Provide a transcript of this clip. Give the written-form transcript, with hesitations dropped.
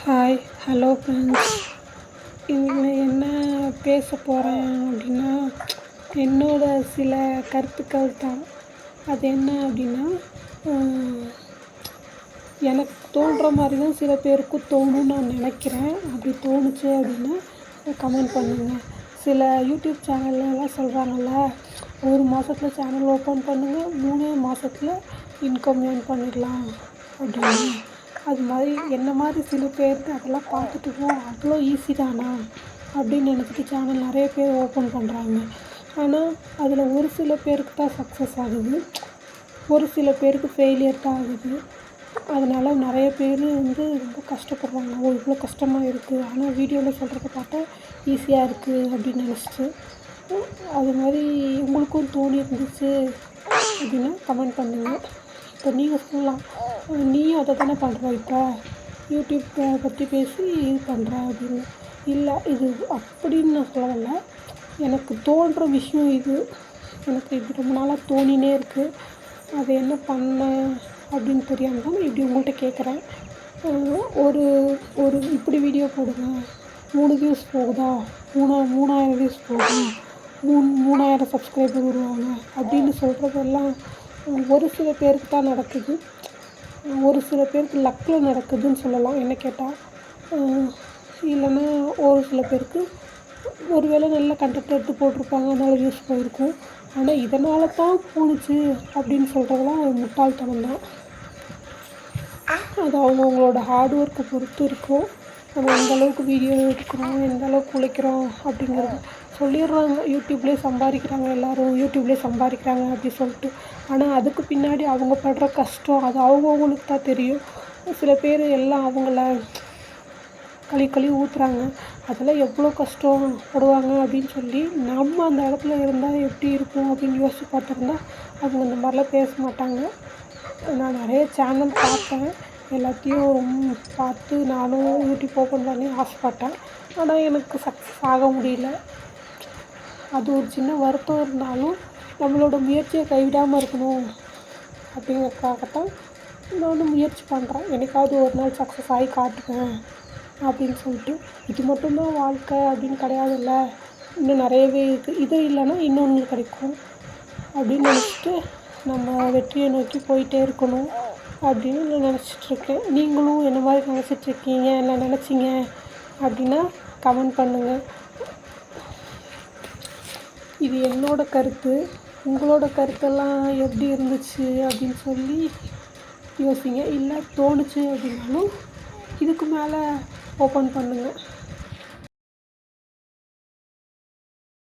Hi hello friends. இன்றைக்கி நான் என்ன பேச போகிறேன் அப்படின்னா, என்னோடய சில கருத்துக்கள் தான். அது என்ன அப்படின்னா, எனக்கு தோன்ற மாதிரி தான் சில பேருக்கும் தோணும்னு நான் நினைக்கிறேன். அப்படி தோணுச்சு அப்படின்னா கமெண்ட் பண்ணுங்கள். சில யூடியூப் சேனல்லாம் சொல்கிறாங்கல்ல, 1 மாதத்துல சேனல் ஓப்பன் பண்ணுங்கள், 3 மாதத்துல இன்கம் ஏர்ன் பண்ணிடலாம் அப்படின்னு. அது மாதிரி என்ன மாதிரி சில பேருக்கு அதெல்லாம் பார்த்துட்டு அவ்வளோ ஈஸி தானா அப்படின்னு நினச்சிட்டு சேனல் நிறைய பேர் ஓப்பன் பண்ணுறாங்க. ஆனால் அதில் ஒரு சில பேருக்கு தான் சக்ஸஸ் ஆகுது, ஒரு சில பேருக்கு ஃபெயிலியர் தான் ஆகுது. அதனால் நிறைய பேர் ரொம்ப கஷ்டப்படுறாங்க. இவ்வளோ கஷ்டமாக இருக்குது, ஆனால் வீடியோவில் சொல்கிறத பார்த்தா ஈஸியாக இருக்குது அப்படின்னு நினச்சிட்டு. அது மாதிரி உங்களுக்கும் தோணி இருந்துச்சு அப்படின்னா கமெண்ட் பண்ணுங்கள். இப்போ நீங்கள் சொல்லலாம், நீயும் அதை தானே பண்ணுற, இப்போ யூடியூப் பற்றி பேசி இது பண்ணுற அப்படின்னு. இல்லை, இது அப்படின்னு நான் சொல்லலை. எனக்கு தோன்ற விஷயம் இது. எனக்கு இது ரொம்ப நாளாக தோணினே இருக்குது. அது என்ன பண்ண அப்படின்னு தெரியாமல் தான் இப்படி உங்கள்கிட்ட கேட்குறேன். ஒரு ஒரு இப்படி வீடியோ போடுங்க, 3 வியூஸ் போகுதா, 3000 வியூஸ் போகுது, 3000 சப்ஸ்கிரைபர் வருவாங்க அப்படின்னு சொல்கிறதெல்லாம் ஒரு சில பேருக்கு தான் நடக்குது. ஒரு சில பேருக்கு லக்கில் நடக்குதுன்னு சொல்லலாம் என்ன கேட்டால். இல்லைன்னா ஒரு சில பேருக்கு ஒரு வேளை நல்ல கண்டென்ட் எடுத்து போட்டிருப்பாங்க, அதனால் வியூஸ் போயிருக்கும். ஆனால் இதனால தான் போணுச்சு அப்படின்னு சொல்கிறதெல்லாம் ஒரு முட்டாள்தனம் தான். அது அவங்கவுங்களோட ஹார்ட் ஒர்க்கை பொறுத்து இருக்கும். நம்ம எந்தளவுக்கு வீடியோ எடுக்கிறோம், எந்தளவுக்கு உழைக்கிறோம் அப்படிங்கிறது சொல்லிடுறாங்க. யூடியூப்லேயே சம்பாதிக்கிறாங்க, எல்லோரும் யூடியூப்லேயே சம்பாதிக்கிறாங்க அப்படி சொல்லிட்டு. ஆனால் அதுக்கு பின்னாடி அவங்க படுற கஷ்டம் அது அவங்கவுங்களுக்கு தான் தெரியும். சில பேர் எல்லாம் அவங்கள கழுவி ஊற்றுறாங்க. அதெல்லாம் எவ்வளோ கஷ்டப்படுவாங்க அப்படின்னு சொல்லி நம்ம அந்த இடத்துல இருந்தால் எப்படி இருக்கும் அப்படின்னு யோசித்து பார்த்துருந்தா அவங்க இந்த மாதிரிலாம் பேச மாட்டாங்க. நான் நிறைய சேனல் பார்த்தேன், எல்லாத்தையும் பார்த்து நானும் யூடியூப் ஓப்பன் பண்ணி ஆசைப்பட்டேன். ஆனால் எனக்கு சக்ஸஸ் ஆக முடியல. அது ஒரு சின்ன வருத்தம் இருந்தாலும் நம்மளோட முயற்சியை கைவிடாமல் இருக்கணும் அப்படிங்கிறதுக்காகத்தான் நானும் முயற்சி பண்ணுறேன். எனக்காவது ஒரு நாள் சக்ஸஸ் ஆகி காட்டுவேன் அப்படின்னு சொல்லிட்டு. இது மட்டும்தான் வாழ்க்கை அப்படின்னு கிடையாதுல்ல, இன்னும் நிறையவே இருக்குது. இது இல்லைன்னா இன்னொன்று கிடைக்கும் அப்படின்னு நினச்சிட்டு நம்ம வெற்றியை நோக்கி போயிட்டே இருக்கணும் அப்படின்னு நான் நினச்சிட்ருக்கேன். நீங்களும் என்ன மாதிரி நினச்சிட்ருக்கீங்க, இல்லை நினச்சிங்க அப்படின்னா கமெண்ட் பண்ணுங்கள். இது என்னோடய கருத்து. உங்களோட கருத்தெல்லாம் எப்படி இருந்துச்சு அப்படின்னு சொல்லி யோசிங்க. இல்லை தோணுச்சு அப்படின்னாலும் இதுக்கு மேலே ஓப்பன் பண்ணுங்கள்.